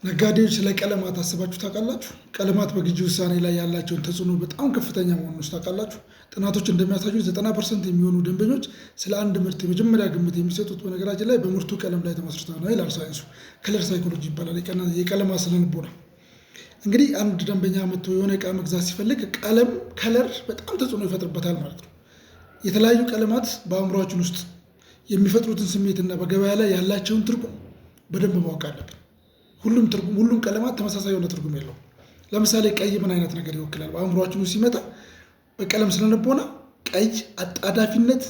ነጋዴዎች ስለ ቀለማት አስባችሁ ታውቃላችሁ? ቀለማት በግዢ ውሳኔ ላይ ያላቸውን ተጽዕኖ በጣም ከፍተኛ መሆኑን ታውቃላችሁ? ጥናቶች እንደሚያሳዩት 90% የሚሆኑ ደንበኞች ስለ አንድ ምርት የመጀመሪያ ግምት የሚሰጡት በነገራችን ላይ በምርቱ ቀለም ላይ ተመስርተው ነው ይላል ሳይንሱ። ከለር ሳይኮሎጂ ይባላል፣ የቀለማት ስነ-ልቦና። እንግዲህ አንድ ደንበኛ መጥቶ የሆነ እቃ መግዛት ሲፈልግ ከለር በጣም ተጽዕኖ ይፈጥርበታል ማለት ነው። የተለያዩ ቀለማት በአእምሯችን ውስጥ የሚፈጥሩትን ስሜትና በገበያ ላይ ያላቸውን ትርጉም በደንብ ማወቅ አለብን። ሁሉም ቀለማት ተመሳሳይ የሆነ ትርጉም የለውም። ለምሳሌ ቀይ ምን አይነት ነገር ይወክላል? በአእምሯችን ውስጥ ሲመጣ በቀለም ስነ-ልቦና ቀይ አጣዳፊነት፣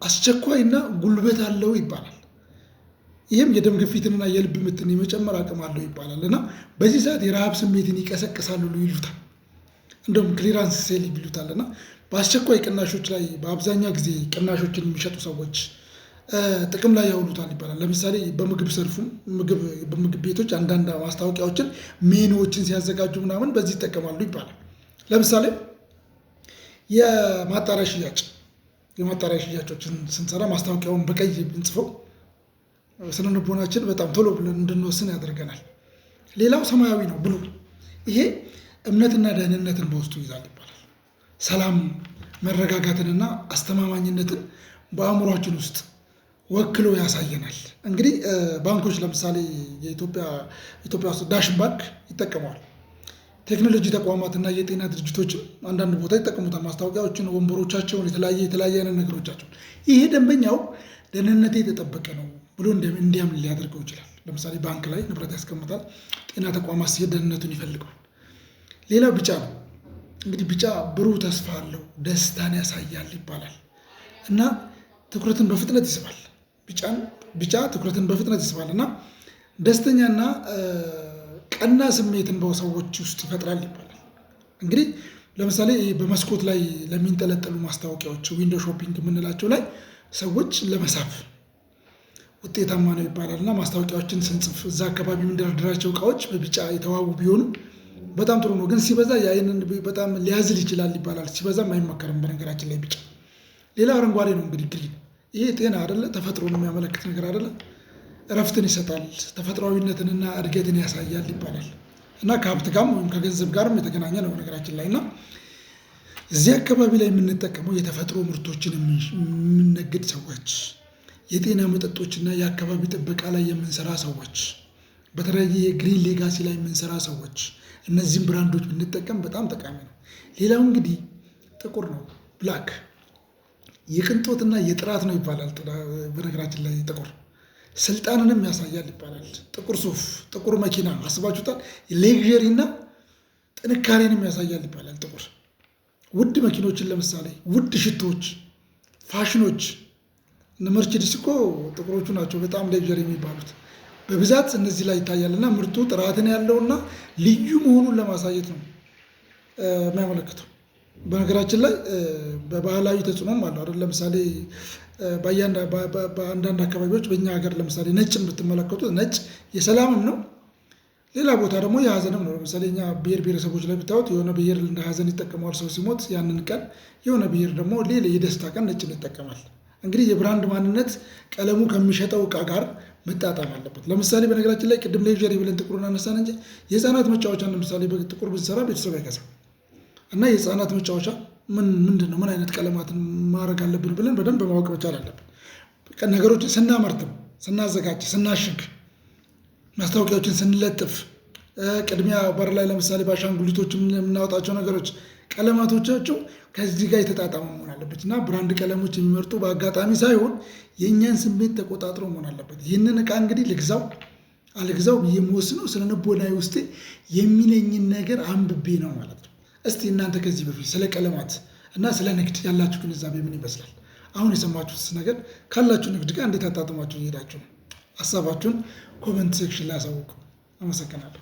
አስቸኳይ እና ጉልበት አለው ይባላል። ይህም የደም ግፊትንና የልብ ምትን የመጨመር አቅም አለው ይባላል እና በዚህ ሰዓት የረሃብ ስሜትን ይቀሰቅሳሉ ይሉታል። እንደውም ክሊራንስ ሴል ይሉታል። እና በአስቸኳይ ቅናሾች ላይ በአብዛኛው ጊዜ ቅናሾችን የሚሸጡ ሰዎች ጥቅም ላይ ያውሉታል ይባላል። ለምሳሌ በምግብ ሰርፉም በምግብ ቤቶች አንዳንድ ማስታወቂያዎችን ሜኑዎችን ሲያዘጋጁ ምናምን በዚህ ይጠቀማሉ ይባላል። ለምሳሌ የማጣሪያ ሽያጮችን ስንሰራ ማስታወቂያውን በቀይ ብንጽፈው ስነ-ልቦናችን በጣም ቶሎ ብለን እንድንወስን ያደርገናል። ሌላው ሰማያዊ ነው፣ ብሉ። ይሄ እምነትና ደህንነትን በውስጡ ይዛል ይባላል። ሰላም፣ መረጋጋትንና አስተማማኝነትን በአእምሯችን ውስጥ ወክሎ ያሳየናል። እንግዲህ ባንኮች ለምሳሌ ኢትዮጵያ ውስጥ ዳሽን ባንክ ይጠቀመዋል። ቴክኖሎጂ ተቋማትና የጤና ድርጅቶችም አንዳንድ ቦታ ይጠቀሙታል። ማስታወቂያዎችን፣ ወንበሮቻቸውን፣ የተለያየ አይነት ነገሮቻቸውን። ይሄ ደንበኛው ደህንነቴ የተጠበቀ ነው ብሎ እንዲያምን ሊያደርገው ይችላል። ለምሳሌ ባንክ ላይ ንብረት ያስቀምጣል። ጤና ተቋማት ሲሄድ ደህንነቱን ይፈልገዋል። ሌላው ቢጫ ነው። እንግዲህ ቢጫ ብሩህ ተስፋ አለው፣ ደስታን ያሳያል ይባላል እና ትኩረትን በፍጥነት ይስባል። ቢጫ ትኩረትን በፍጥነት ይስባል እና ደስተኛና ቀና ስሜትን በሰዎች ውስጥ ይፈጥራል ይባላል። እንግዲህ ለምሳሌ በመስኮት ላይ ለሚንጠለጠሉ ማስታወቂያዎች ዊንዶ ሾፒንግ የምንላቸው ላይ ሰዎች ለመሳብ ውጤታማ ነው ይባላል እና ማስታወቂያዎችን ስንጽፍ እዛ አካባቢ የምንደረድራቸው እቃዎች በቢጫ የተዋቡ ቢሆኑ በጣም ጥሩ ነው። ግን ሲበዛ የአይንን በጣም ሊያዝል ይችላል ይባላል። ሲበዛም አይመከርም በነገራችን ላይ ቢጫ። ሌላ አረንጓዴ ነው። እንግዲህ ግሪን፣ ይሄ ጤና አይደለ፣ ተፈጥሮን የሚያመለክት ነገር አይደለ፣ እረፍትን ይሰጣል፣ ተፈጥሯዊነትንና እድገትን ያሳያል ይባላል እና ከሀብት ጋርም ወይም ከገንዘብ ጋርም የተገናኘ ነው በነገራችን ላይ። እና እዚህ አካባቢ ላይ የምንጠቀመው የተፈጥሮ ምርቶችን የምንነግድ ሰዎች፣ የጤና መጠጦችና የአካባቢ ጥበቃ ላይ የምንሰራ ሰዎች፣ በተለያየ የግሪን ሌጋሲ ላይ የምንሰራ ሰዎች እነዚህም ብራንዶች ብንጠቀም በጣም ጠቃሚ ነው። ሌላው እንግዲህ ጥቁር ነው፣ ብላክ የቅንጦትና የጥራት ነው ይባላል። በነገራችን ላይ ጥቁር ስልጣንንም ያሳያል ይባላል። ጥቁር ሱፍ፣ ጥቁር መኪና አስባችሁታል? ሌግዠሪ እና ጥንካሬንም ያሳያል ይባላል ጥቁር። ውድ መኪኖችን ለምሳሌ ውድ ሽቶች፣ ፋሽኖች፣ መርቼዲስ እኮ ጥቁሮቹ ናቸው በጣም ሌግዠሪ የሚባሉት በብዛት እነዚህ ላይ ይታያል እና ምርቱ ጥራትን ያለውና ልዩ መሆኑን ለማሳየት ነው የሚያመለክተው። በነገራችን ላይ በባህላዊ ተጽዕኖም አለው አይደል? ለምሳሌ በአንዳንድ አካባቢዎች በእኛ ሀገር ለምሳሌ ነጭን ብትመለከቱት ነጭ የሰላምም ነው፣ ሌላ ቦታ ደግሞ የሀዘንም ነው። ለምሳሌ እኛ ብሔር ብሔረሰቦች ላይ ብታዩት የሆነ ብሔር እንደ ሀዘን ይጠቀመዋል ሰው ሲሞት፣ ያንን ቀን የሆነ ብሔር ደግሞ ሌላ የደስታ ቀን ነጭን ይጠቀማል። እንግዲህ የብራንድ ማንነት ቀለሙ ከሚሸጠው እቃ ጋር መጣጣም አለበት። ለምሳሌ በነገራችን ላይ ቅድም ሌግዠሪ ብለን ጥቁሩን አነሳን እንጂ የህፃናት መጫወቻ ለምሳሌ ጥቁር ብንሰራ ቤተሰብ አይገዛም እና የህፃናት መጫወቻ ምንድን ነው ምን አይነት ቀለማትን ማድረግ አለብን ብለን በደንብ ማወቅ መቻል አለብን። ነገሮችን ስናመርትም፣ ስናዘጋጅ፣ ስናሽግ፣ ማስታወቂያዎችን ስንለጥፍ ቅድሚያ በር ላይ ለምሳሌ በአሻንጉሊቶች የምናወጣቸው ነገሮች ቀለማቶቻቸው ከዚህ ጋር የተጣጣመ መሆን አለበት እና ብራንድ ቀለሞች የሚመርጡ በአጋጣሚ ሳይሆን የእኛን ስሜት ተቆጣጥሮ መሆን አለበት። ይህንን እቃ እንግዲህ ልግዛው አልግዛው ብዬ የምወስነው ስነ-ልቦናዬ ውስጤ የሚለኝን ነገር አንብቤ ነው ማለት ነው። እስቲ እናንተ ከዚህ በፊት ስለ ቀለማት እና ስለ ንግድ ያላችሁ ግንዛቤ ምን ይመስላል? አሁን የሰማችሁት ነገር ካላችሁ ንግድ ጋር እንዴት አጣጥማችሁ እየሄዳችሁ ነው? ሀሳባችሁን ኮመንት ሴክሽን ላይ አሳውቁ። አመሰግናለሁ።